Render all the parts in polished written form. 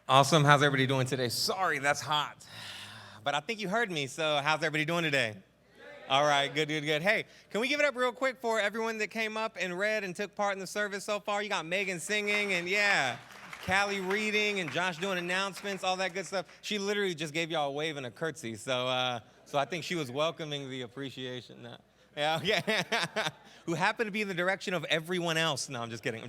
Awesome. How's everybody doing today? Sorry, that's hot. But I think you heard me, so how's everybody doing today? All right, good, good, good. Hey, can we give it up real quick for everyone that came up and read and took part in the service so far? You got Megan singing and Callie reading and Josh doing announcements, all that good stuff. She literally just gave y'all a wave and a curtsy, so I think she was welcoming the appreciation. Yeah. Who happened to be in the direction of everyone else. No, I'm just kidding.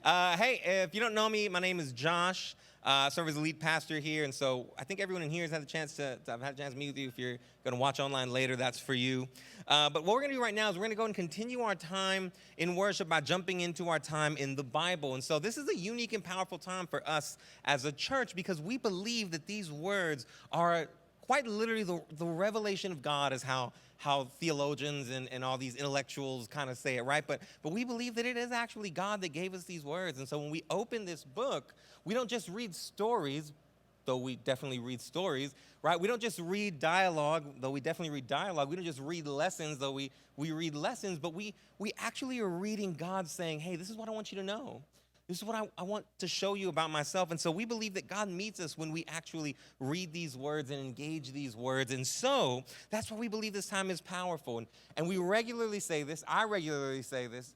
Hey, if you don't know me, my name is Josh. I serve as the lead pastor here, and so I think everyone in here has had a chance to meet with you. If you're going to watch online later, that's for you. But what we're going to do right now is we're going to go and continue our time in worship by jumping into our time in the Bible. And so this is a unique and powerful time for us as a church because we believe that these words are quite literally the revelation of God, is how theologians and all these intellectuals kind of say it, right? But we believe that it is actually God that gave us these words. And so when we open this book, we don't just read stories, though we definitely read stories, right? We don't just read dialogue, though we definitely read dialogue. We don't just read lessons, though we read lessons, but we actually are reading God saying, hey, this is what I want you to know. This is what I want to show you about myself. And so we believe that God meets us when we actually read these words and engage these words. And so that's why we believe this time is powerful. And we regularly say this. I regularly say this.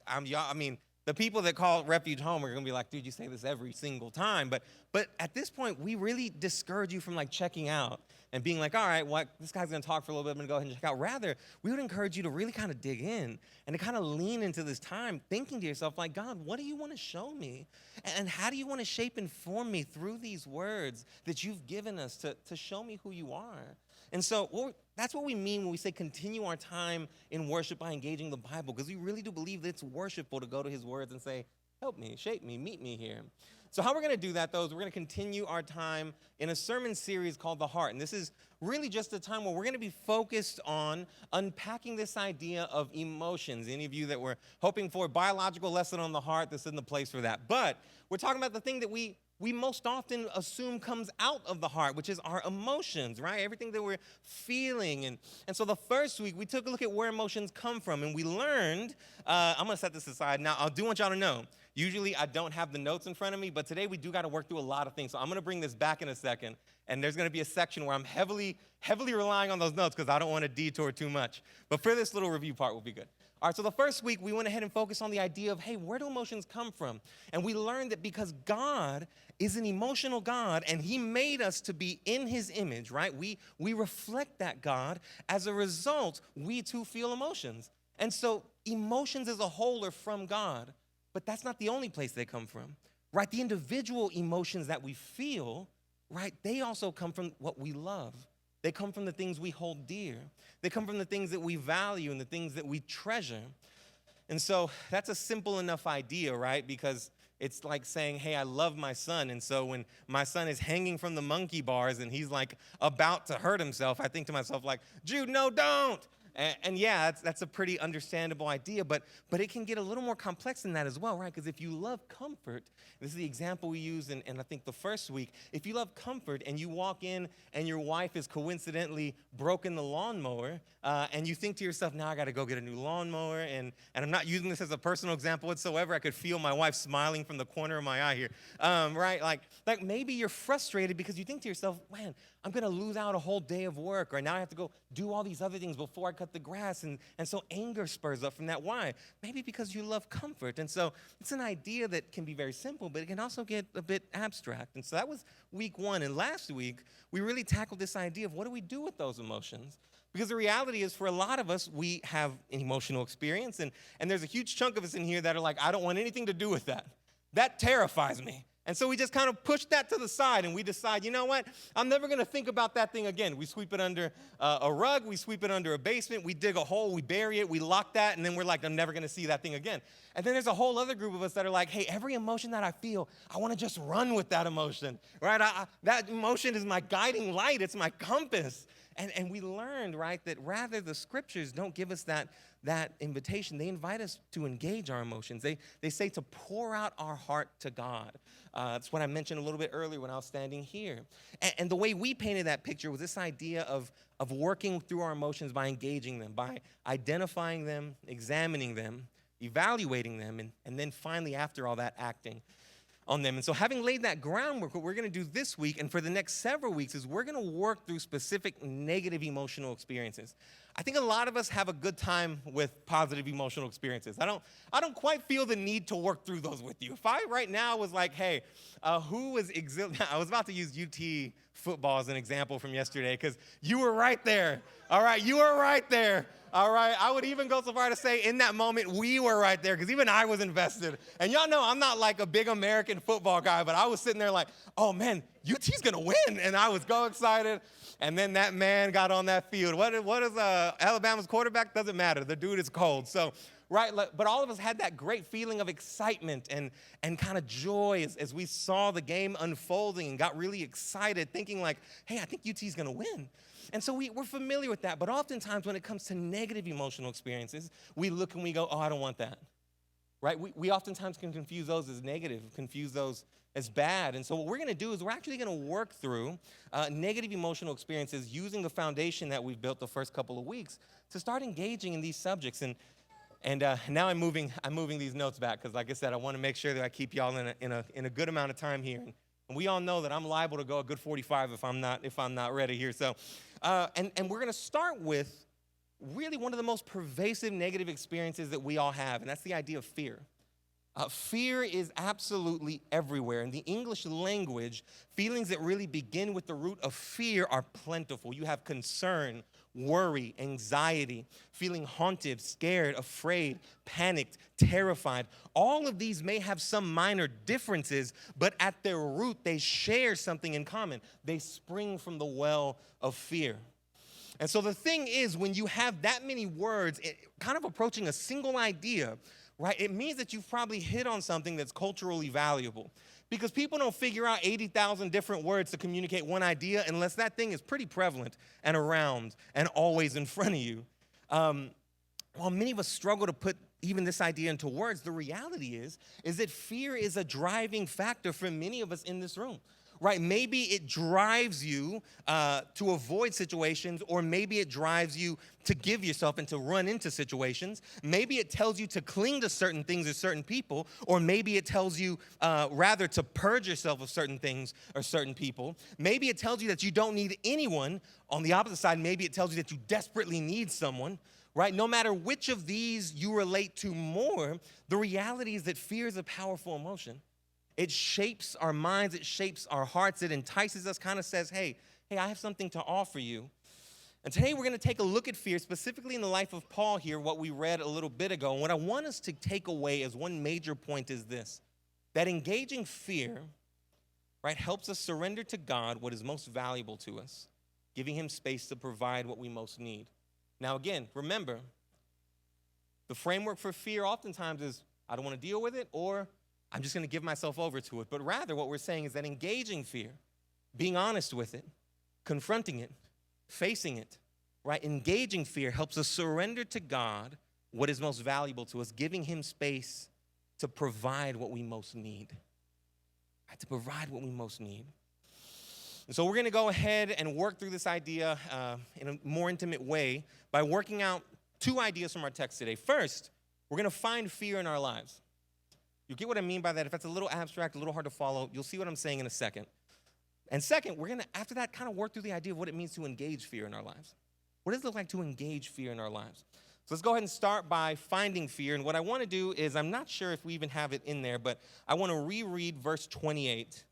The people that call Refuge home are going to be like, dude, you say this every single time. But at this point, we really discourage you from like checking out and being like, all right, this guy's going to talk for a little bit. I'm going to go ahead and check out. Rather, we would encourage you to really kind of dig in and to kind of lean into this time, thinking to yourself, like, God, what do you want to show me? And how do you want to shape and form me through these words that you've given us to show me who you are? And so that's what we mean when we say continue our time in worship by engaging the Bible, because we really do believe that it's worshipful to go to his words and say, help me, shape me, meet me here. So how we're going to do that, though, is we're going to continue our time in a sermon series called The Heart. And this is really just a time where we're going to be focused on unpacking this idea of emotions. Any of you that were hoping for a biological lesson on the heart, this isn't the place for that. But we're talking about the thing that we most often assume comes out of the heart, which is our emotions, right? Everything that we're feeling. And so the first week, we took a look at where emotions come from, and we learned, I'm going to set this aside. Now, I do want y'all to know, usually I don't have the notes in front of me, but today we do got to work through a lot of things. So I'm going to bring this back in a second, and there's going to be a section where I'm heavily relying on those notes because I don't want to detour too much. But for this little review part, will be good. All right, so the first week, we went ahead and focused on the idea of, hey, where do emotions come from? And we learned that because God is an emotional God, and he made us to be in his image, right? We reflect that God. As a result, we too feel emotions. And so emotions as a whole are from God, but that's not the only place they come from, right? The individual emotions that we feel, right, they also come from what we love. They come from the things we hold dear. They come from the things that we value and the things that we treasure. And so that's a simple enough idea, right? Because it's like saying, hey, I love my son. And so when my son is hanging from the monkey bars and he's like about to hurt himself, I think to myself like, Jude, no, don't. And yeah, that's a pretty understandable idea, but it can get a little more complex than that as well, right? Because if you love comfort, this is the example we used in I think the first week. If you love comfort and you walk in and your wife is coincidentally broken the lawnmower, and you think to yourself, now I got to go get a new lawnmower, and I'm not using this as a personal example whatsoever. I could feel my wife smiling from the corner of my eye here, right? Like maybe you're frustrated because you think to yourself, man, I'm going to lose out a whole day of work, or now I have to go do all these other things before I cut the grass, and so anger spurs up from that. Why? Maybe because you love comfort. And so it's an idea that can be very simple, but it can also get a bit abstract. And so that was week one. And last week, we really tackled this idea of what do we do with those emotions? Because the reality is, for a lot of us, we have an emotional experience, and there's a huge chunk of us in here that are like, I don't want anything to do with that. That terrifies me. And so we just kind of push that to the side, and we decide, you know what? I'm never going to think about that thing again. We sweep it under a rug. We sweep it under a basement. We dig a hole. We bury it. We lock that, and then we're like, I'm never going to see that thing again. And then there's a whole other group of us that are like, hey, every emotion that I feel, I want to just run with that emotion, right? That emotion is my guiding light. It's my compass. And we learned, right, that rather the scriptures don't give us that invitation. They invite us to engage our emotions. They say to pour out our heart to God. That's what I mentioned a little bit earlier when I was standing here. And the way we painted that picture was this idea of working through our emotions by engaging them, by identifying them, examining them, evaluating them, and then finally, after all that, acting. on them. And so having laid that groundwork, what we're going to do this week and for the next several weeks is we're going to work through specific negative emotional experiences. I think a lot of us have a good time with positive emotional experiences. I don't quite feel the need to work through those with you. If I right now was like, hey, who was I was about to use UT football as an example from yesterday because you were right there. All right, you were right there. All right, I would even go so far to say in that moment, we were right there because even I was invested. And y'all know I'm not like a big American football guy, but I was sitting there like, oh man, UT's gonna win. And I was so excited. And then that man got on that field. What is Alabama's quarterback? Doesn't matter. The dude is cold. So, right, but all of us had that great feeling of excitement and kind of joy as we saw the game unfolding and got really excited thinking like, hey, I think UT's gonna win. And so we're familiar with that, but oftentimes when it comes to negative emotional experiences, we look and we go, oh, I don't want that, right? We oftentimes can confuse those as negative, confuse those as bad. And so what we're going to do is we're actually going to work through negative emotional experiences using the foundation that we've built the first couple of weeks to start engaging in these subjects. And now I'm moving these notes back because, like I said, I want to make sure that I keep y'all in a good amount of time here. And we all know that I'm liable to go a good 45 if I'm not ready here. So, and we're going to start with really one of the most pervasive negative experiences that we all have, and that's the idea of fear. Fear is absolutely everywhere. In the English language, feelings that really begin with the root of fear are plentiful. You have concern, worry, anxiety, feeling haunted, scared, afraid, panicked, terrified. All of these may have some minor differences, but at their root, they share something in common. They spring from the well of fear. And so the thing is, when you have that many words, kind of approaching a single idea, right, it means that you've probably hit on something that's culturally valuable. Because people don't figure out 80,000 different words to communicate one idea unless that thing is pretty prevalent and around and always in front of you. While many of us struggle to put even this idea into words, the reality is that fear is a driving factor for many of us in this room. Right, maybe it drives you to avoid situations, or maybe it drives you to give yourself and to run into situations. Maybe it tells you to cling to certain things or certain people, or maybe it tells you rather to purge yourself of certain things or certain people. Maybe it tells you that you don't need anyone. On the opposite side, maybe it tells you that you desperately need someone. Right? No matter which of these you relate to more, the reality is that fear is a powerful emotion. It shapes our minds, it shapes our hearts, it entices us, kind of says, hey, I have something to offer you. And today we're going to take a look at fear, specifically in the life of Paul here, what we read a little bit ago. And what I want us to take away as one major point is this, that engaging fear, right, helps us surrender to God what is most valuable to us, giving him space to provide what we most need. Now again, remember, the framework for fear oftentimes is, I don't want to deal with it, or I'm just going to give myself over to it. But rather, what we're saying is that engaging fear, being honest with it, confronting it, facing it, right? Engaging fear helps us surrender to God what is most valuable to us, giving him space to provide what we most need, right? To provide what we most need. And so we're going to go ahead and work through this idea in a more intimate way by working out two ideas from our text today. First, we're going to find fear in our lives. You get what I mean by that? If that's a little abstract, a little hard to follow, you'll see what I'm saying in a second. And second, we're going to, after that, kind of work through the idea of what it means to engage fear in our lives. What does it look like to engage fear in our lives? So let's go ahead and start by finding fear. And what I want to do is, I'm not sure if we even have it in there, but I want to reread verse 28.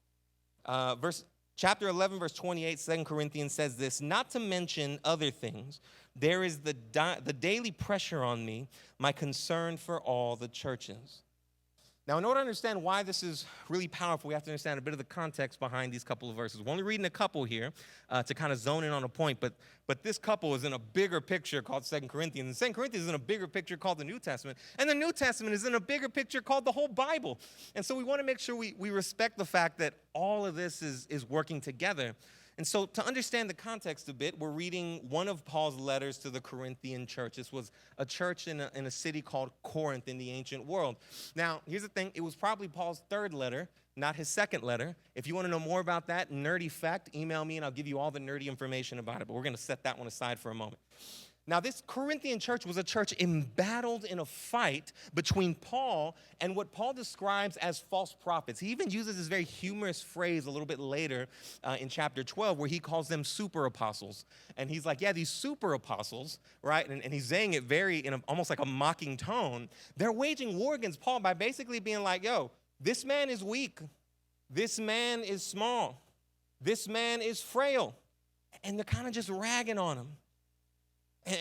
Chapter 11, verse 28, 2 Corinthians says this, not to mention other things, there is the daily pressure on me, my concern for all the churches. Now, in order to understand why this is really powerful, we have to understand a bit of the context behind these couple of verses. We're only reading a couple here to kind of zone in on a point, but this couple is in a bigger picture called 2 Corinthians. And 2 Corinthians is in a bigger picture called the New Testament. And the New Testament is in a bigger picture called the whole Bible. And so we want to make sure we respect the fact that all of this is working together. And so to understand the context a bit, we're reading one of Paul's letters to the Corinthian church. This was a church in a city called Corinth in the ancient world. Now, here's the thing. It was probably Paul's third letter, not his second letter. If you want to know more about that nerdy fact, email me and I'll give you all the nerdy information about it. But we're going to set that one aside for a moment. Now, this Corinthian church was a church embattled in a fight between Paul and what Paul describes as false prophets. He even uses this very humorous phrase a little bit later in chapter 12 where he calls them super apostles. And he's like, yeah, these super apostles, right? And he's saying it almost like a mocking tone. They're waging war against Paul by basically being like, yo, this man is weak. This man is small. This man is frail. And they're kind of just ragging on him.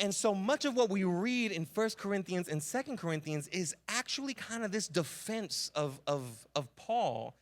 And so much of what we read in 1 Corinthians and 2 Corinthians is actually kind of this defense of Paul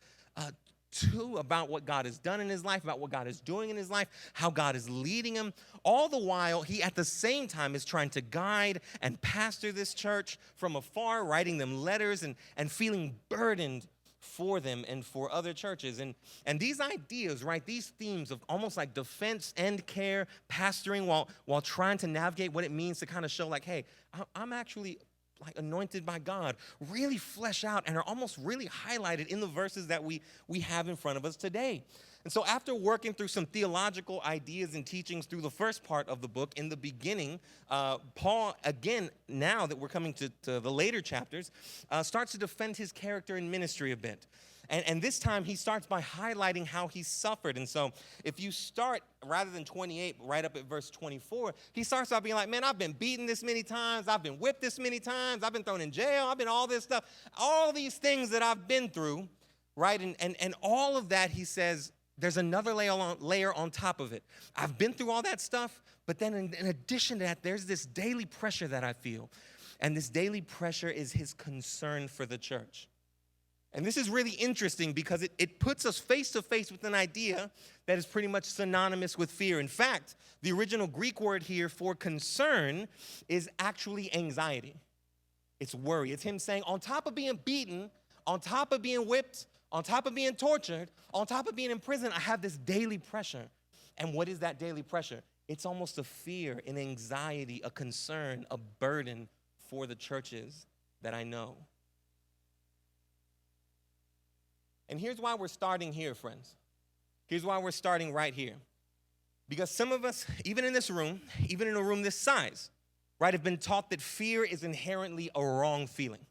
about what God has done in his life, about what God is doing in his life, how God is leading him. All the while, he at the same time is trying to guide and pastor this church from afar, writing them letters and feeling burdened for them and for other churches. And these ideas, right, these themes of almost like defense and care, pastoring while trying to navigate what it means to kind of show like, hey, I'm actually like anointed by God, really flesh out and are almost really highlighted in the verses that we have in front of us today. And so after working through some theological ideas and teachings through the first part of the book, in the beginning, Paul, again, now that we're coming to the later chapters, starts to defend his character and ministry a bit. And this time he starts by highlighting how he suffered. And so if you start, rather than 28, right up at verse 24, he starts out being like, man, I've been beaten this many times. I've been whipped this many times. I've been thrown in jail. I've been all this stuff. All these things that I've been through, right? And all of that, he says, there's another layer on top of it. I've been through all that stuff, but then in addition to that, there's this daily pressure that I feel. And this daily pressure is his concern for the church. And this is really interesting because it puts us face to face with an idea that is pretty much synonymous with fear. In fact, the original Greek word here for concern is actually anxiety. It's worry. It's him saying, on top of being beaten, on top of being whipped, on top of being tortured, on top of being in prison, I have this daily pressure. And what is that daily pressure? It's almost a fear, an anxiety, a concern, a burden for the churches that I know. And here's why we're starting here, friends. Here's why we're starting right here. Because some of us, even in this room, even in a room this size, right, have been taught that fear is inherently a wrong feeling.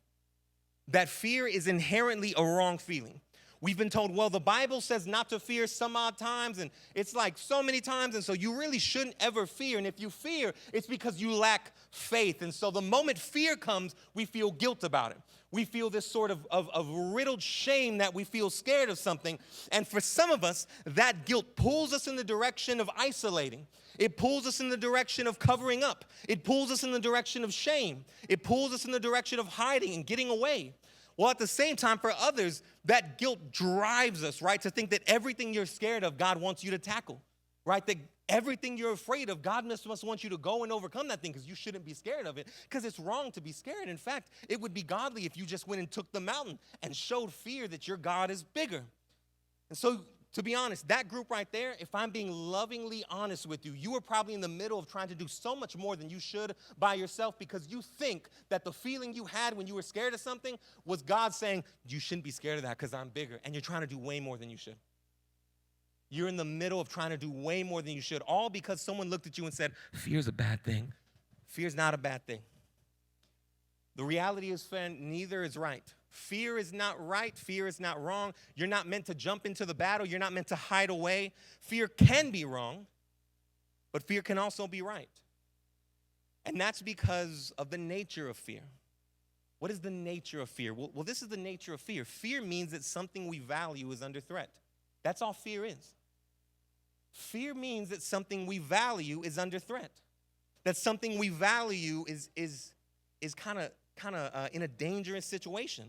That fear is inherently a wrong feeling. We've been told, well, the Bible says not to fear some odd times, and it's like so many times, and so you really shouldn't ever fear. And if you fear, it's because you lack faith. And so the moment fear comes, we feel guilt about it. We feel this sort of riddled shame that we feel scared of something. And for some of us, that guilt pulls us in the direction of isolating. It pulls us in the direction of covering up. It pulls us in the direction of shame. It pulls us in the direction of hiding and getting away. Well, at the same time, for others, that guilt drives us, right, to think that everything you're scared of, God wants you to tackle, right? That everything you're afraid of, God must want you to go and overcome that thing because you shouldn't be scared of it because it's wrong to be scared. In fact, it would be godly if you just went and took the mountain and showed fear that your God is bigger. And so, to be honest, that group right there, if I'm being lovingly honest with you, you were probably in the middle of trying to do so much more than you should by yourself because you think that the feeling you had when you were scared of something was God saying, you shouldn't be scared of that because I'm bigger, and you're trying to do way more than you should. You're in the middle of trying to do way more than you should, all because someone looked at you and said, fear's a bad thing. Fear's not a bad thing. The reality is, friend, neither is right. Fear is not right. Fear is not wrong. You're not meant to jump into the battle. You're not meant to hide away. Fear can be wrong, but fear can also be right. And that's because of the nature of fear. What is the nature of fear? Well, this is the nature of fear. Fear means that something we value is under threat. That's all fear is. Fear means that something we value is under threat. That something we value is kind of in a dangerous situation.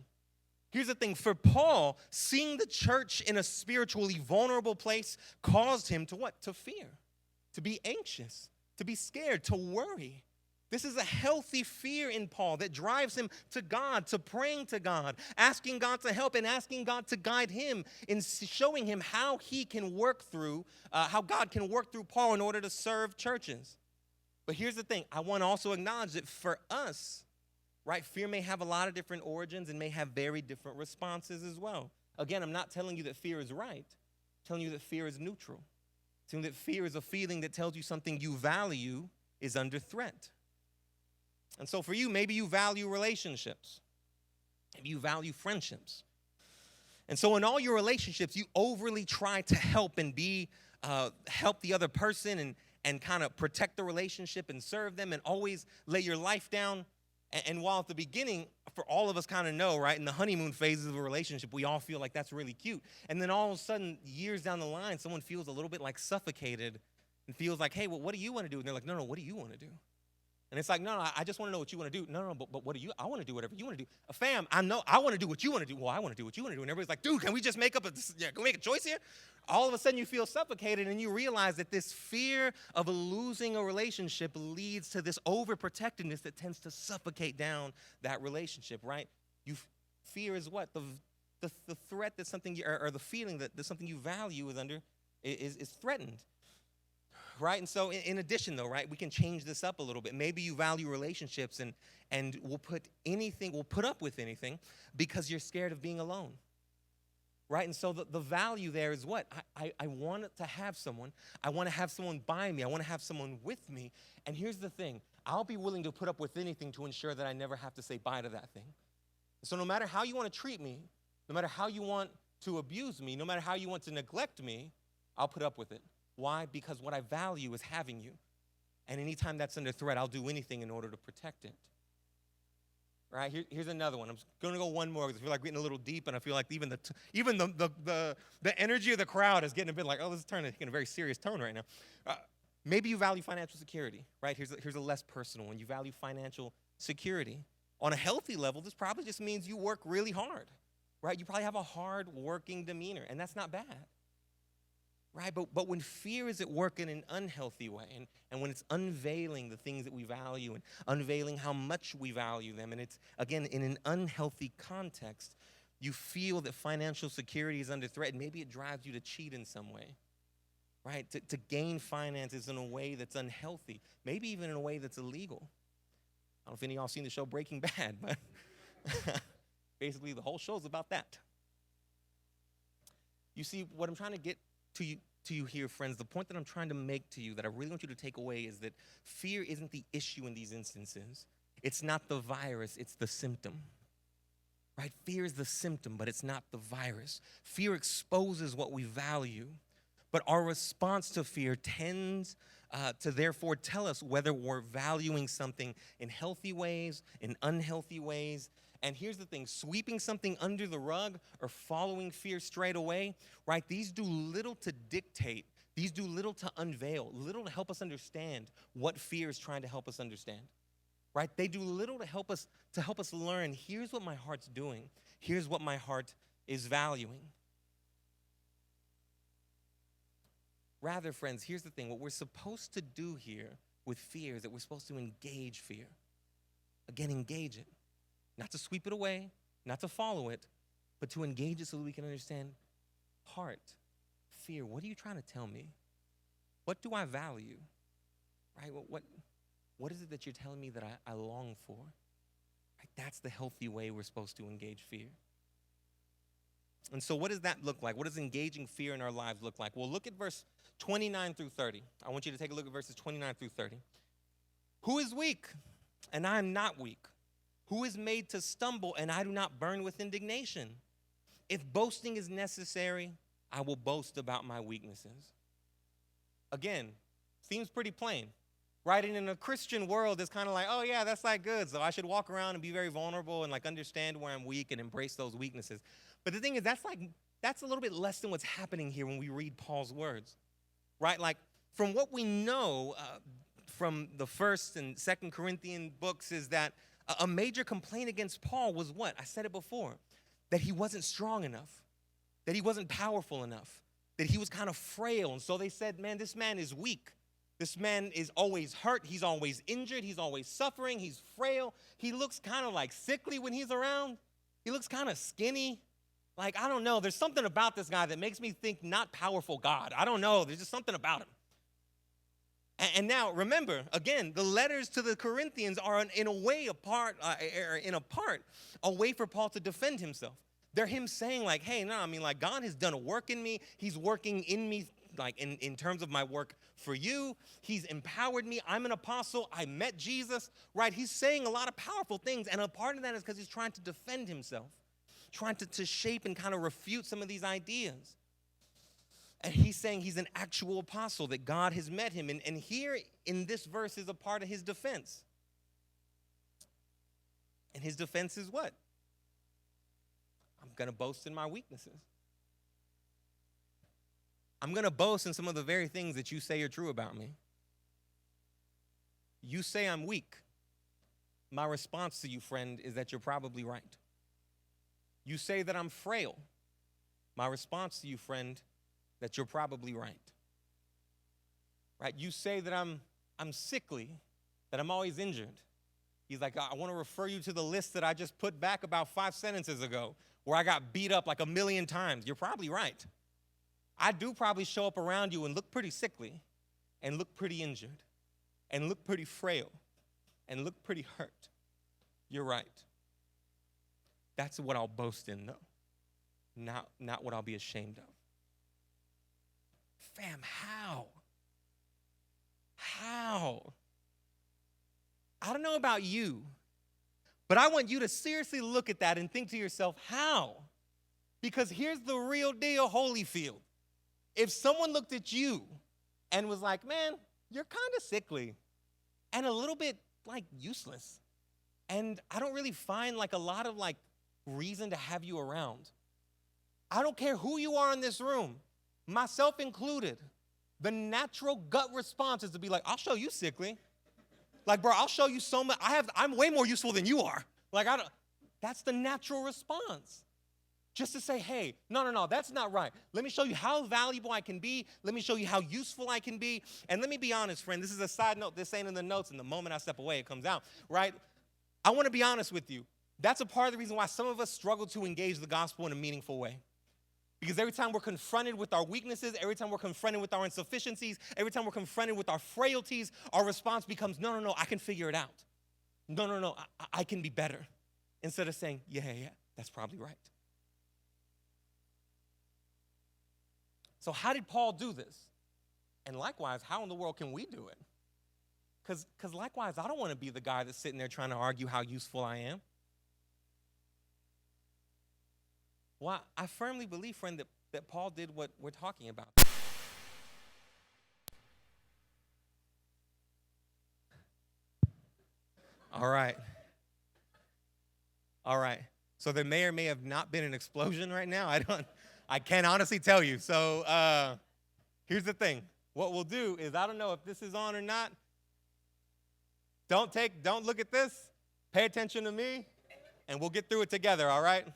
Here's the thing. For Paul, seeing the church in a spiritually vulnerable place caused him to what? To fear, to be anxious, to be scared, to worry. This is a healthy fear in Paul that drives him to God, to praying to God, asking God to help and asking God to guide him in showing him how he can work through, how God can work through Paul in order to serve churches. But here's the thing. I want to also acknowledge that for us, right, fear may have a lot of different origins and may have very different responses as well. Again, I'm not telling you that fear is right. I'm telling you that fear is neutral. I'm telling you that fear is a feeling that tells you something you value is under threat. And so for you, maybe you value relationships. Maybe you value friendships. And so in all your relationships, you overly try to help and help the other person and kind of protect the relationship and serve them and always lay your life down. And while at the beginning, for all of us kind of know, right, in the honeymoon phases of a relationship, we all feel like that's really cute. And then all of a sudden, years down the line, someone feels a little bit like suffocated and feels like, hey, well, what do you want to do? And they're like, no, what do you want to do? And it's like, no, I just want to know what you want to do. No, but what do you? I want to do whatever you want to do. Fam, I know I want to do what you want to do. Well, I want to do what you want to do. And everybody's like, dude, can we just can we make a choice here? All of a sudden you feel suffocated and you realize that this fear of losing a relationship leads to this overprotectiveness that tends to suffocate down that relationship, right? Fear is what? The threat that something, or the feeling that something you value is under is threatened. Right? And so in addition, though, right, we can change this up a little bit. Maybe you value relationships and we'll put up with anything because you're scared of being alone. Right? And so the value there is what? I want to have someone. I want to have someone by me. I want to have someone with me. And here's the thing. I'll be willing to put up with anything to ensure that I never have to say bye to that thing. So no matter how you want to treat me, no matter how you want to abuse me, no matter how you want to neglect me, I'll put up with it. Why? Because what I value is having you. And anytime that's under threat, I'll do anything in order to protect it. Right? Here's another one. I'm going to go one more because I feel like we're getting a little deep, and I feel like even the energy of the crowd is getting a bit like, oh, this is taking a very serious tone right now. Maybe you value financial security, right? Here's a less personal one. You value financial security. On a healthy level, this probably just means you work really hard, right? You probably have a hard working demeanor, and that's not bad. Right, but when fear is at work in an unhealthy way, and when it's unveiling the things that we value and unveiling how much we value them, and it's, again, in an unhealthy context, you feel that financial security is under threat, and maybe it drives you to cheat in some way, right, to gain finances in a way that's unhealthy, maybe even in a way that's illegal. I don't know if any of y'all seen the show Breaking Bad, but basically the whole show's about that. You see, what I'm trying to get to you here, friends, the point that I'm trying to make to you that I really want you to take away is that fear isn't the issue in these instances. It's not the virus, it's the symptom. Right? Fear is the symptom, but it's not the virus. Fear exposes what we value, but our response to fear tends to therefore tell us whether we're valuing something in healthy ways, in unhealthy ways. And here's the thing, sweeping something under the rug or following fear straight away, right? These do little to dictate. These do little to unveil, little to help us understand what fear is trying to help us understand, right? They do little to help us learn, here's what my heart's doing. Here's what my heart is valuing. Rather, friends, here's the thing. What we're supposed to do here with fear is that we're supposed to engage fear. Again, engage it. Not to sweep it away, not to follow it, but to engage it so that we can understand heart, fear. What are you trying to tell me? What do I value? Right? What is it that you're telling me that I long for? Right? That's the healthy way we're supposed to engage fear. And so what does that look like? What does engaging fear in our lives look like? Well, look at verse 29 through 30. I want you to take a look at verses 29 through 30. Who is weak, and I am not weak? Who is made to stumble, and I do not burn with indignation? If boasting is necessary, I will boast about my weaknesses. Again, seems pretty plain, right? And in a Christian world, it's kind of like, oh yeah, that's like good. So I should walk around and be very vulnerable and like understand where I'm weak and embrace those weaknesses. But the thing is, that's a little bit less than what's happening here when we read Paul's words, right? Like from what we know from the 1st and 2nd Corinthian books is that a major complaint against Paul was what? I said it before, that he wasn't strong enough, that he wasn't powerful enough, that he was kind of frail. And so they said, man, this man is weak. This man is always hurt. He's always injured. He's always suffering. He's frail. He looks kind of like sickly when he's around. He looks kind of skinny. Like, I don't know. There's something about this guy that makes me think not powerful God. I don't know. There's just something about him. And now, remember, again, the letters to the Corinthians are in a way a way for Paul to defend himself. They're him saying like, hey, no, I mean, like God has done a work in me. He's working in me like in terms of my work for you. He's empowered me. I'm an apostle. I met Jesus, right? He's saying a lot of powerful things. And a part of that is because he's trying to defend himself, trying to shape and kind of refute some of these ideas. And he's saying he's an actual apostle, that God has met him. And here in this verse is a part of his defense. And his defense is what? I'm going to boast in my weaknesses. I'm going to boast in some of the very things that you say are true about me. You say I'm weak. My response to you, friend, is that you're probably right. You say that I'm frail. My response to you, friend, that you're probably right. Right? You say that I'm sickly, that I'm always injured. He's like, I want to refer you to the list that I just put back about 5 sentences ago, where I got beat up like 1,000,000 times. You're probably right. I do probably show up around you and look pretty sickly, and look pretty injured, and look pretty frail, and look pretty hurt. You're right. That's what I'll boast in, though. Not what I'll be ashamed of. Fam, how? How? I don't know about you, but I want you to seriously look at that and think to yourself, how? Because here's the real deal, Holyfield. If someone looked at you and was like, man, you're kind of sickly and a little bit like useless, and I don't really find like a lot of like reason to have you around. I don't care who you are in this room, myself included. The natural gut response is to be like, I'll show you sickly. Like, bro, I'll show you so much. I'm way more useful than you are. Like, that's the natural response. Just to say, hey, no, that's not right. Let me show you how valuable I can be. Let me show you how useful I can be. And let me be honest, friend. This is a side note. This ain't in the notes. And the moment I step away, it comes out, right? I want to be honest with you. That's a part of the reason why some of us struggle to engage the gospel in a meaningful way. Because every time we're confronted with our weaknesses, every time we're confronted with our insufficiencies, every time we're confronted with our frailties, our response becomes, no, I can figure it out. No, I can be better. Instead of saying, yeah, that's probably right. So how did Paul do this? And likewise, how in the world can we do it? Because likewise, I don't want to be the guy that's sitting there trying to argue how useful I am. Well, I firmly believe, friend, that Paul did what we're talking about. All right. So there may or may have not been an explosion right now. I can't honestly tell you. So here's the thing. What we'll do is, I don't know if this is on or not. Don't look at this. Pay attention to me, and we'll get through it together, all right?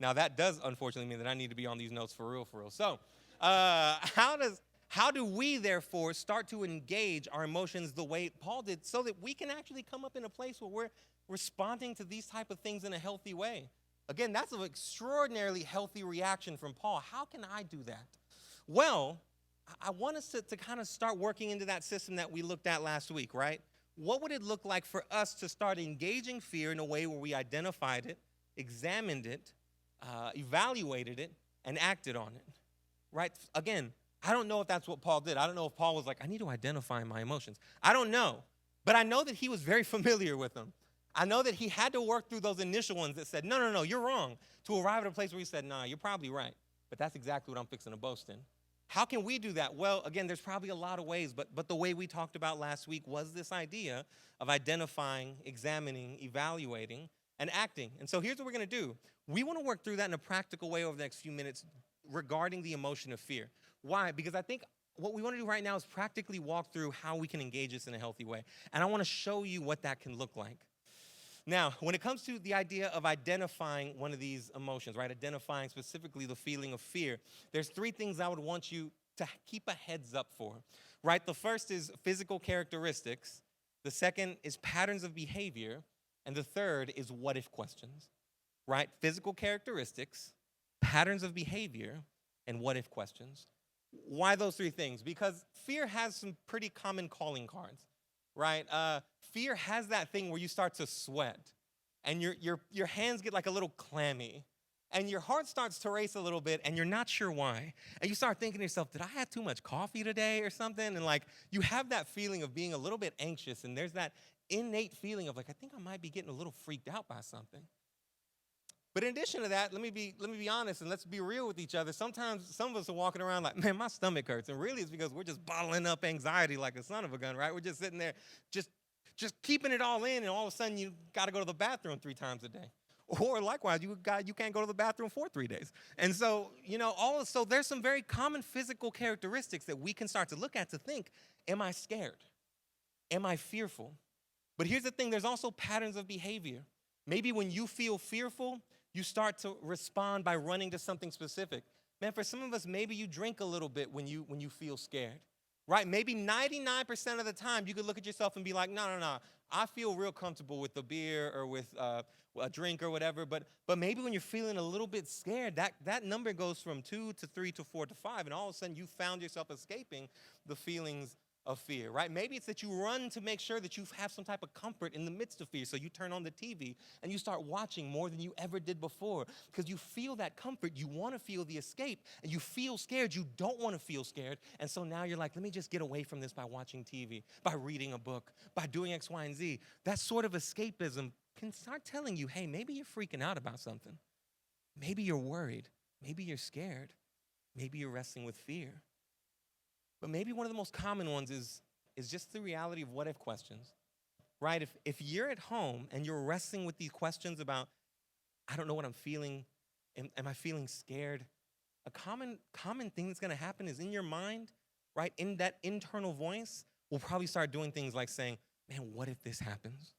Now that does unfortunately mean that I need to be on these notes for real. So how do we therefore start to engage our emotions the way Paul did, so that we can actually come up in a place where we're responding to these type of things in a healthy way? Again, that's an extraordinarily healthy reaction from Paul. How can I do that? Well, I want us to kind of start working into that system that we looked at last week, right? What would it look like for us to start engaging fear in a way where we identified it, examined it, evaluated it, and acted on it, right? Again, I don't know if that's what Paul did. I don't know if Paul was like, I need to identify my emotions. I don't know. But I know that he was very familiar with them. I know that he had to work through those initial ones that said, no, you're wrong, to arrive at a place where he said, nah, you're probably right. But that's exactly what I'm fixing to boast in. How can we do that? Well, again, there's probably a lot of ways, but the way we talked about last week was this idea of identifying, examining, evaluating, and acting. And so here's what we're going to do. We want to work through that in a practical way over the next few minutes regarding the emotion of fear. Why? Because I think what we want to do right now is practically walk through how we can engage this in a healthy way. And I want to show you what that can look like. Now, when it comes to the idea of identifying one of these emotions, right, identifying specifically the feeling of fear, there's 3 things I would want you to keep a heads up for, right? The first is physical characteristics. The second is patterns of behavior. And the third is what-if questions, right? Physical characteristics, patterns of behavior, and what-if questions. Why those 3 things? Because fear has some pretty common calling cards, right? Fear has that thing where you start to sweat and your hands get like a little clammy, And your heart starts to race a little bit and you're not sure why. And you start thinking to yourself, did I have too much coffee today or something? And like you have that feeling of being a little bit anxious, and there's that innate feeling of like, I think I might be getting a little freaked out by something. But in addition to that, let me be honest and let's be real with each other. Sometimes some of us are walking around like, man, my stomach hurts. And really it's because we're just bottling up anxiety like a son of a gun, right? We're just sitting there, just keeping it all in, and all of a sudden you got to go to the bathroom 3 times a day. Or likewise, you can't go to the bathroom for 3 days. And so, so there's some very common physical characteristics that we can start to look at to think, am I scared? Am I fearful? But here's the thing, there's also patterns of behavior. Maybe when you feel fearful, you start to respond by running to something specific. Man, for some of us, maybe you drink a little bit when you feel scared. Right? Maybe 99% of the time you could look at yourself and be like, no. I feel real comfortable with a beer or with a drink or whatever. But maybe when you're feeling a little bit scared, that number goes from 2 to 3 to 4 to 5. And all of a sudden you found yourself escaping the feelings of fear, right? Maybe it's that you run to make sure that you have some type of comfort in the midst of fear. So you turn on the TV and you start watching more than you ever did before because you feel that comfort. You want to feel the escape, and you feel scared. You don't want to feel scared. And so now you're like, let me just get away from this by watching TV, by reading a book, by doing X, Y, and Z. That sort of escapism can start telling you, hey, maybe you're freaking out about something. Maybe you're worried. Maybe you're scared. Maybe you're wrestling with fear. But maybe one of the most common ones is just the reality of what-if questions, right? If you're at home and you're wrestling with these questions about, I don't know what I'm feeling, am I feeling scared? A common thing that's going to happen is in your mind, right, in that internal voice, we'll probably start doing things like saying, man, what if this happens?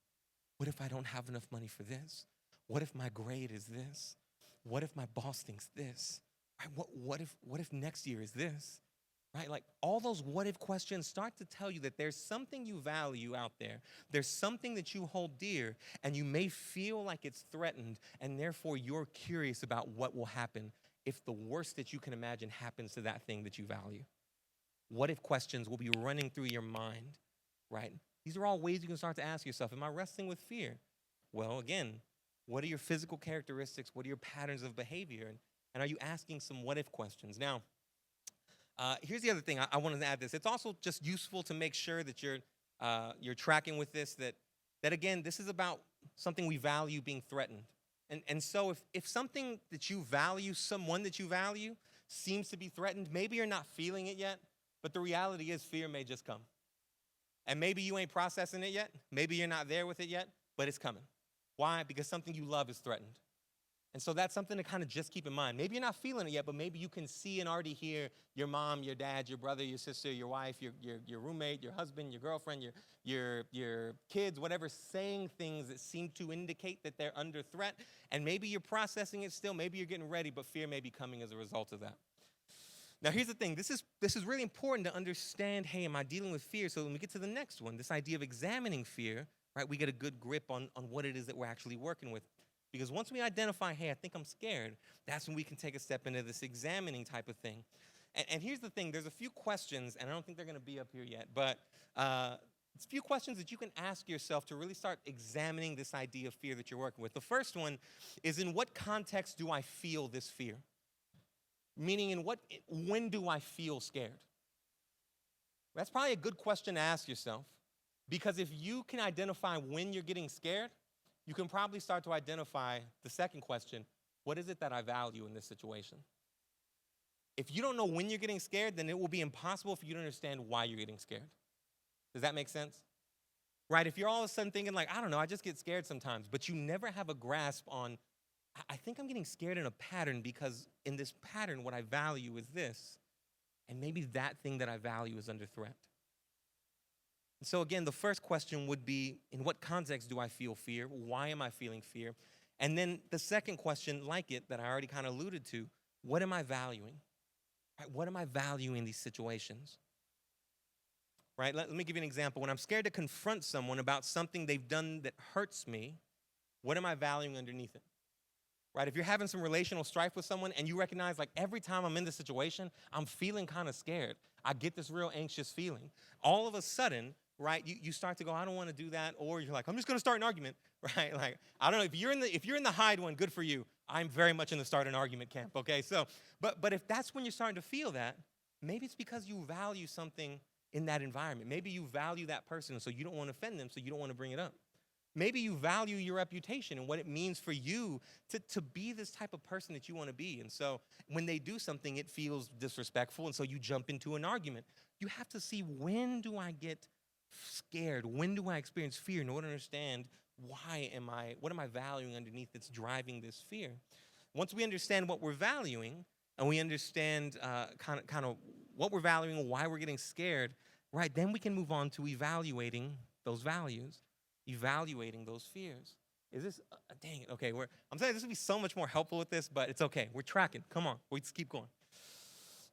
What if I don't have enough money for this? What if my grade is this? What if my boss thinks this? Right? What if next year is this? Right? Like all those what if questions start to tell you that there's something you value out there. There's something that you hold dear, and you may feel like it's threatened, and therefore you're curious about what will happen if the worst that you can imagine happens to that thing that you value. What if questions will be running through your mind, right? These are all ways you can start to ask yourself, am I wrestling with fear? Well, again, what are your physical characteristics? What are your patterns of behavior? And are you asking some what if questions? Now, here's the other thing. I wanted to add this. It's also just useful to make sure that you're tracking with this, that again, this is about something we value being threatened. And so if something that you value, someone that you value, seems to be threatened, maybe you're not feeling it yet, but the reality is fear may just come. And maybe you ain't processing it yet. Maybe you're not there with it yet, but it's coming. Why? Because something you love is threatened. And so that's something to kind of just keep in mind. Maybe you're not feeling it yet, but maybe you can see and already hear your mom, your dad, your brother, your sister, your wife, your roommate, your husband, your girlfriend, your kids, whatever, saying things that seem to indicate that they're under threat. And maybe you're processing it still. Maybe you're getting ready, but fear may be coming as a result of that. Now, here's the thing. This is really important to understand, hey, am I dealing with fear? So when we get to the next one, this idea of examining fear, right, we get a good grip on what it is that we're actually working with. Because once we identify, hey, I think I'm scared, that's when we can take a step into this examining type of thing. And here's the thing. There's a few questions, and I don't think they're going to be up here yet, but it's a few questions that you can ask yourself to really start examining this idea of fear that you're working with. The first one is, in what context do I feel this fear? Meaning, when do I feel scared? That's probably a good question to ask yourself, because if you can identify when you're getting scared, you can probably start to identify the second question, what is it that I value in this situation? If you don't know when you're getting scared, then it will be impossible for you to understand why you're getting scared. Does that make sense? Right? If you're all of a sudden thinking like, I don't know, I just get scared sometimes, but you never have a grasp on, I think I'm getting scared in a pattern because in this pattern, what I value is this. And maybe that thing that I value is under threat. So again, the first question would be, in what context do I feel fear? Why am I feeling fear? And then the second question, like it, that I already kind of alluded to, what am I valuing? Right, what am I valuing in these situations? Right, let me give you an example. When I'm scared to confront someone about something they've done that hurts me, what am I valuing underneath it? Right, if you're having some relational strife with someone and you recognize, like, every time I'm in this situation, I'm feeling kind of scared. I get this real anxious feeling. All of a sudden, right, you start to go, I don't want to do that. Or you're like, I'm just going to start an argument. right? Like, I don't know, if you're in the hide one, good for you. I'm very much in the start an argument camp, okay? So, but if that's when you're starting to feel that, maybe it's because you value something in that environment. Maybe you value that person, so you don't want to offend them, so you don't want to bring it up. Maybe you value your reputation and what it means for you to be this type of person that you want to be. And so when they do something, it feels disrespectful, and so you jump into an argument. You have to see, when do I get scared? When do I experience fear in order to understand what am I valuing underneath that's driving this fear? Once we understand what we're valuing and we understand kind of what we're valuing and why we're getting scared, right, then we can move on to evaluating those values, evaluating those fears. Is this, dang it, okay, I'm saying this would be so much more helpful with this, but it's okay. We're tracking. Come on, we just keep going.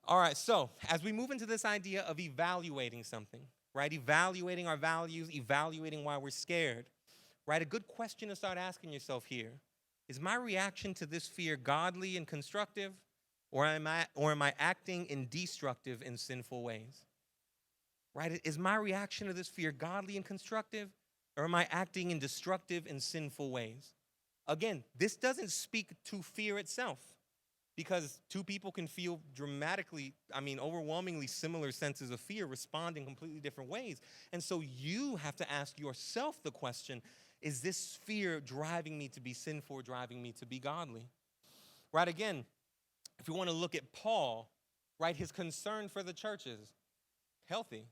All right, so as we move into this idea of evaluating something, right, evaluating our values, evaluating why we're scared, right, a good question to start asking yourself here is my reaction to this fear godly and constructive, or am I acting in destructive and sinful ways? Right? Is my reaction to this fear godly and constructive, or am I acting in destructive and sinful ways? Again, this doesn't speak to fear itself, because two people can feel overwhelmingly similar senses of fear, respond in completely different ways. And so you have to ask yourself the question, is this fear driving me to be sinful or driving me to be godly? Right, again, if we want to look at Paul, right, his concern for the churches, healthy,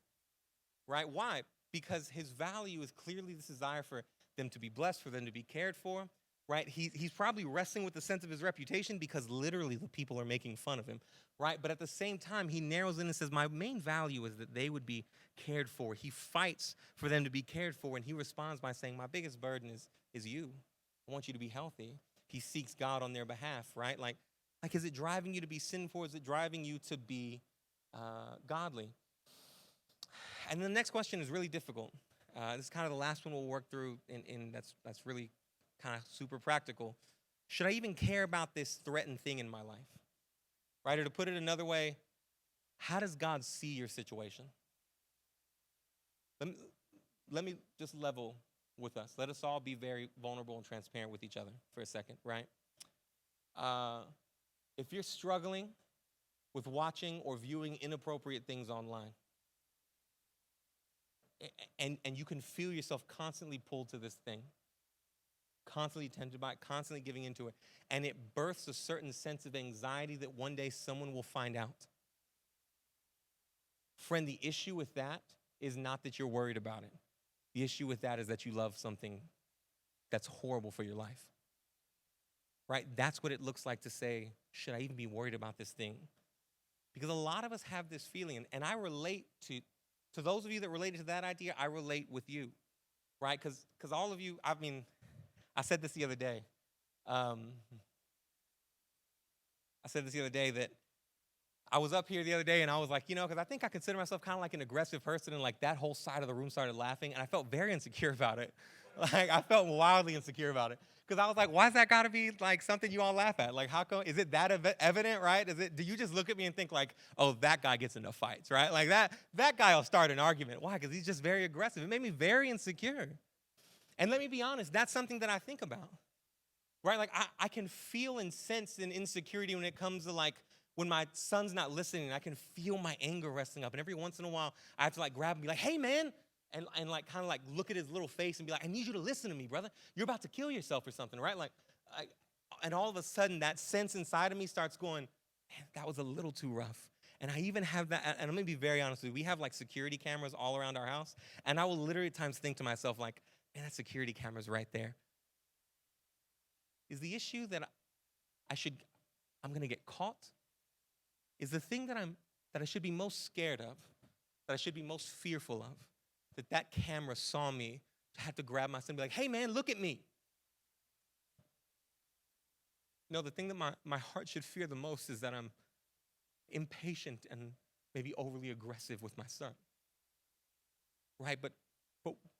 right? Why? Because his value is clearly this desire for them to be blessed, for them to be cared for, right? He's probably wrestling with the sense of his reputation because literally the people are making fun of him, right? But at the same time, he narrows in and says, my main value is that they would be cared for. He fights for them to be cared for, and he responds by saying, my biggest burden is you. I want you to be healthy. He seeks God on their behalf, right? Like, is it driving you to be sinful? Is it driving you to be godly? And the next question is really difficult. This is kind of the last one we'll work through, and that's really kind of super practical. Should I even care about this threatened thing in my life? Right? Or to put it another way, how does God see your situation? Let me just level with us. Let us all be very vulnerable and transparent with each other for a second, right? If you're struggling with watching or viewing inappropriate things online, and you can feel yourself constantly pulled to this thing, constantly tempted by it, constantly giving into it, and it births a certain sense of anxiety that one day someone will find out. Friend, the issue with that is not that you're worried about it. The issue with that is that you love something that's horrible for your life. Right? That's what it looks like to say, should I even be worried about this thing? Because a lot of us have this feeling, and I relate to those of you that related to that idea, I relate with you, right? Because all of you, I said this the other day. That I was up here the other day, and I was like, because I think I consider myself kind of like an aggressive person, and like that whole side of the room started laughing, and I felt very insecure about it. Like, I felt wildly insecure about it. Because I was like, why's that got to be like something you all laugh at? Like, how come, is it that evident, right? Do you just look at me and think like, oh, that guy gets into fights, right? Like that guy will start an argument. Why? Because he's just very aggressive. It made me very insecure. And let me be honest, that's something that I think about, right? Like, I can feel and sense an insecurity when it comes to like, when my son's not listening, I can feel my anger resting up. And every once in a while, I have to like grab him and be like, hey, man. And like kind of like look at his little face and be like, I need you to listen to me, brother. You're about to kill yourself or something, right? Like, and all of a sudden that sense inside of me starts going, man, that was a little too rough. And I even have that, and I'm gonna be very honest with you, we have like security cameras all around our house. And I will literally at times think to myself like, man, that security camera's right there. Is the issue that I'm gonna get caught? Is the thing that I should be most scared of, that I should be most fearful of, that camera saw me, had to grab my son and be like, hey, man, look at me. No, the thing that my heart should fear the most is that I'm impatient and maybe overly aggressive with my son. Right? But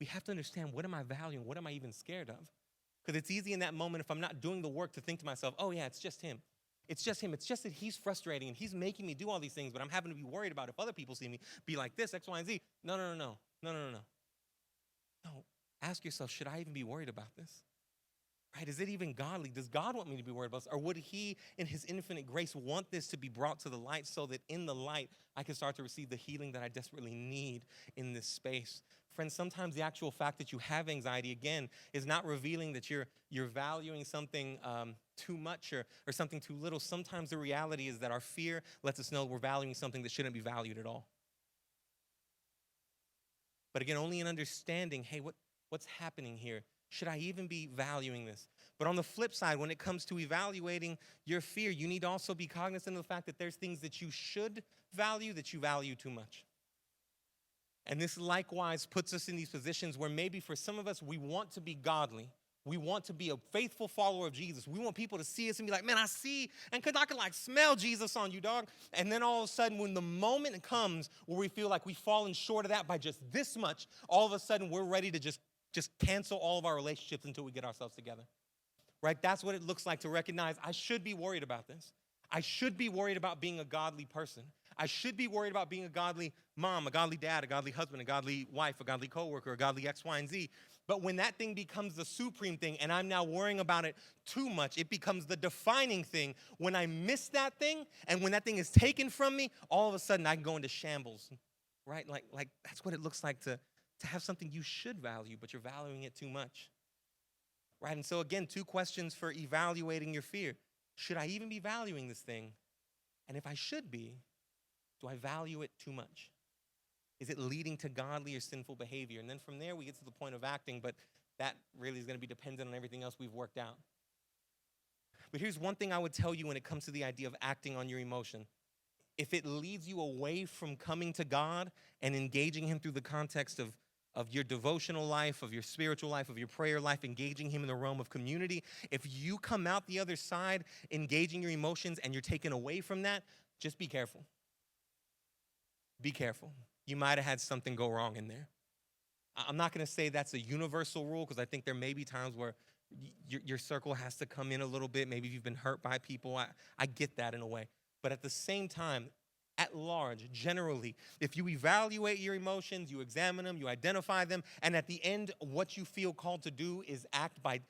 we have to understand, what am I valuing? What am I even scared of? Because it's easy in that moment, if I'm not doing the work, to think to myself, oh, yeah, it's just him. It's just him. It's just that he's frustrating and he's making me do all these things, but I'm having to be worried about if other people see me be like this, X, Y, and Z. No. No. ask yourself, should I even be worried about this? Right? Is it even godly? Does God want me to be worried about this? Or would he, in his infinite grace, want this to be brought to the light so that in the light, I can start to receive the healing that I desperately need in this space? Friends, sometimes the actual fact that you have anxiety, again, is not revealing that you're valuing something too much or something too little. Sometimes the reality is that our fear lets us know we're valuing something that shouldn't be valued at all. But again, only in understanding, hey, what's happening here? Should I even be valuing this? But on the flip side, when it comes to evaluating your fear, you need to also be cognizant of the fact that there's things that you should value that you value too much. And this likewise puts us in these positions where maybe for some of us, we want to be godly. We want to be a faithful follower of Jesus. We want people to see us and be like, man, I see, and because I can like smell Jesus on you, dog. And then all of a sudden, when the moment comes where we feel like we've fallen short of that by just this much, all of a sudden we're ready to just cancel all of our relationships until we get ourselves together, right? That's what it looks like to recognize I should be worried about this. I should be worried about being a godly person. I should be worried about being a godly mom, a godly dad, a godly husband, a godly wife, a godly coworker, a godly X, Y, and Z. But when that thing becomes the supreme thing and I'm now worrying about it too much, it becomes the defining thing. When I miss that thing and when that thing is taken from me, all of a sudden I can go into shambles, right? Like that's what it looks like to have something you should value, but you're valuing it too much, right? And so again, 2 questions for evaluating your fear. Should I even be valuing this thing? And if I should be, do I value it too much? Is it leading to godly or sinful behavior? And then from there, we get to the point of acting, but that really is going to be dependent on everything else we've worked out. But here's one thing I would tell you when it comes to the idea of acting on your emotion. If it leads you away from coming to God and engaging him through the context of your devotional life, of your spiritual life, of your prayer life, engaging him in the realm of community, if you come out the other side engaging your emotions and you're taken away from that, just be careful. Be careful. You might have had something go wrong in there. I'm not going to say that's a universal rule because I think there may be times where your circle has to come in a little bit. Maybe if you've been hurt by people, I get that in a way. But at the same time, at large, generally, if you evaluate your emotions, you examine them, you identify them, and at the end, what you feel called to do is act by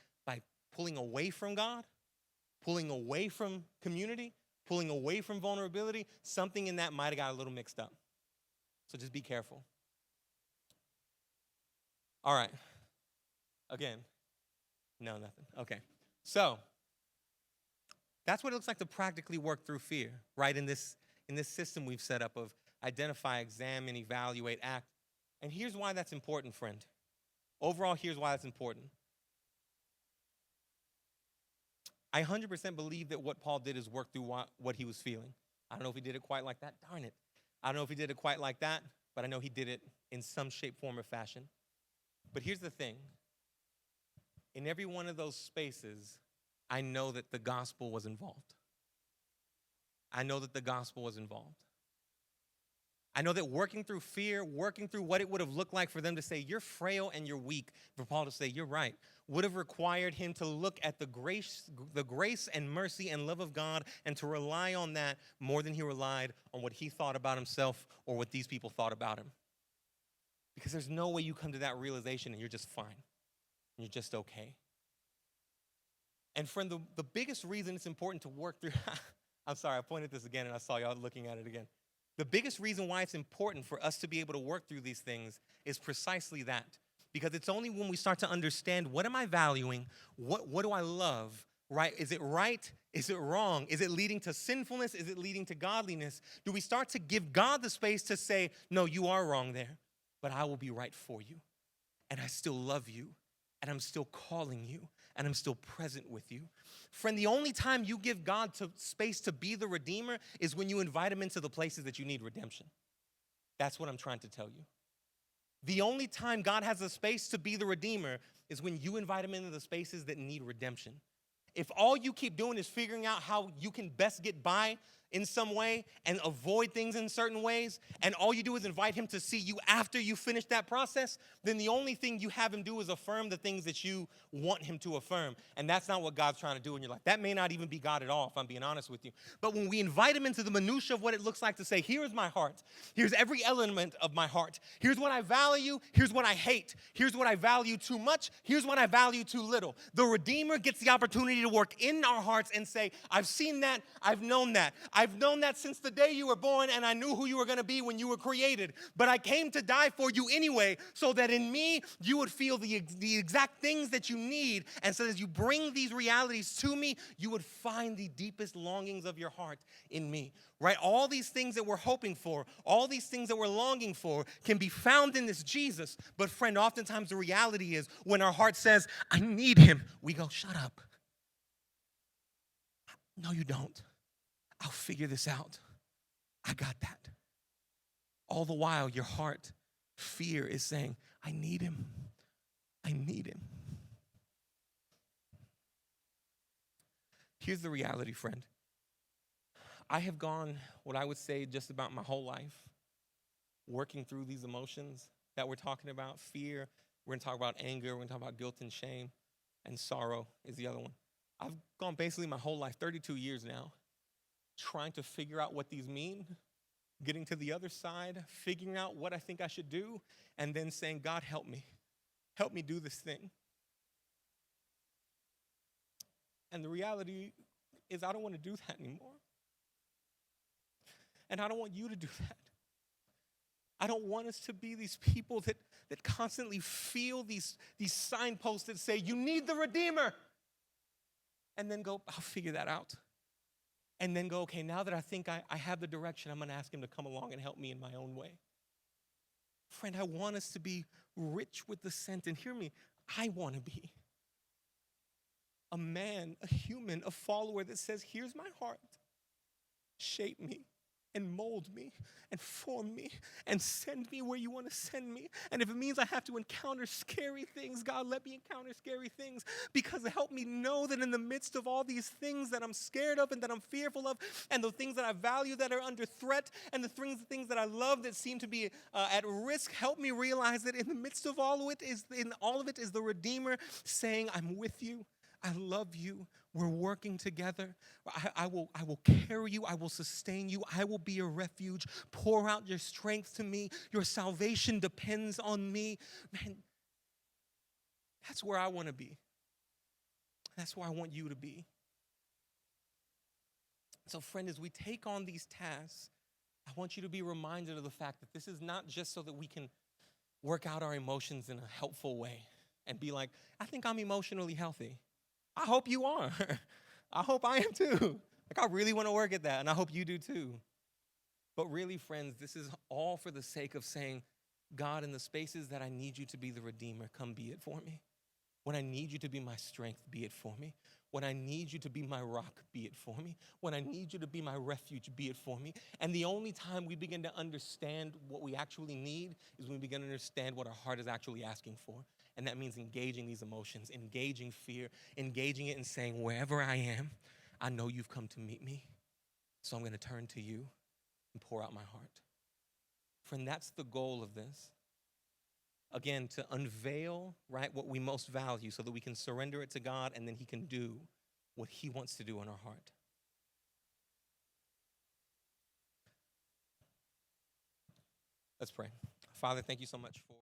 pulling away from God, pulling away from community, pulling away from vulnerability, something in that might have got a little mixed up. So just be careful. All right. Again. No, nothing. Okay. So that's what it looks like to practically work through fear, right? In this system we've set up of identify, examine, evaluate, act. And here's why that's important, friend. Overall, here's why that's important. I 100% believe that what Paul did is work through what he was feeling. I don't know if he did it quite like that. Darn it. I don't know if he did it quite like that, but I know he did it in some shape, form, or fashion. But here's the thing. In every one of those spaces, I know that the gospel was involved. I know that the gospel was involved. I know that working through fear, working through what it would have looked like for them to say, you're frail and you're weak, for Paul to say, you're right, would have required him to look at the grace and mercy and love of God and to rely on that more than he relied on what he thought about himself or what these people thought about him. Because there's no way you come to that realization and you're just fine. And you're just okay. And friend, the biggest reason it's important to work through, I'm sorry, I pointed this again and I saw y'all looking at it again. The biggest reason why it's important for us to be able to work through these things is precisely that. Because it's only when we start to understand, what am I valuing? What do I love? Right? Is it right? Is it wrong? Is it leading to sinfulness? Is it leading to godliness? Do we start to give God the space to say, no, you are wrong there, but I will be right for you. And I still love you. And I'm still calling you. And I'm still present with you. Friend, the only time you give God space to be the redeemer is when you invite him into the places that you need redemption. That's what I'm trying to tell you. The only time God has a space to be the redeemer is when you invite him into the spaces that need redemption. If all you keep doing is figuring out how you can best get by in some way and avoid things in certain ways, and all you do is invite him to see you after you finish that process, then the only thing you have him do is affirm the things that you want him to affirm. And that's not what God's trying to do in your life. That may not even be God at all, if I'm being honest with you. But when we invite him into the minutia of what it looks like to say, here's my heart. Here's every element of my heart. Here's what I value. Here's what I hate. Here's what I value too much. Here's what I value too little. The Redeemer gets the opportunity to work in our hearts and say, I've seen that. I've known that. I've known that since the day you were born, and I knew who you were going to be when you were created. But I came to die for you anyway, so that in me, you would feel the exact things that you need. And so as you bring these realities to me, you would find the deepest longings of your heart in me, right? All these things that we're hoping for, all these things that we're longing for can be found in this Jesus. But friend, oftentimes the reality is when our heart says, I need him, we go, shut up. No, you don't. I'll figure this out. I got that. All the while, your heart, fear is saying, I need him. I need him. Here's the reality, friend. I have gone, what I would say, just about my whole life, working through these emotions that we're talking about. Fear, we're going to talk about anger, we're going to talk about guilt and shame, and sorrow is the other one. I've gone basically my whole life, 32 years now, trying to figure out what these mean, getting to the other side, figuring out what I think I should do, and then saying, God, help me. Help me do this thing. And the reality is I don't want to do that anymore. And I don't want you to do that. I don't want us to be these people that constantly feel these signposts that say, you need the Redeemer. And then go, I'll figure that out. And then go, okay, now that I think I have the direction, I'm going to ask him to come along and help me in my own way. Friend, I want us to be rich with the scent. And hear me, I want to be a man, a human, a follower that says, here's my heart. Shape me and mold me and form me and send me where you want to send me. And if it means I have to encounter scary things, God, let me encounter scary things, because help me know that in the midst of all these things that I'm scared of and that I'm fearful of, and the things that I value that are under threat, and the things that I love that seem to be at risk, help me realize that in the midst of all of it is the Redeemer saying, I'm with you. I love you. We're working together. I will carry you. I will sustain you. I will be a refuge. Pour out your strength to me. Your salvation depends on me. Man, that's where I want to be. That's where I want you to be. So, friend, as we take on these tasks, I want you to be reminded of the fact that this is not just so that we can work out our emotions in a helpful way and be like, I think I'm emotionally healthy. I hope you are. I hope I am too. Like, I really want to work at that, and I hope you do too. But really, friends, this is all for the sake of saying, God, in the spaces that I need you to be the Redeemer, come be it for me. When I need you to be my strength, be it for me. When I need you to be my rock, be it for me. When I need you to be my refuge, be it for me. And the only time we begin to understand what we actually need is when we begin to understand what our heart is actually asking for. And that means engaging these emotions, engaging fear, engaging it and saying, wherever I am, I know you've come to meet me. So I'm going to turn to you and pour out my heart. Friend, that's the goal of this. Again, to unveil, right, what we most value so that we can surrender it to God, and then he can do what he wants to do in our heart. Let's pray. Father, thank you so much for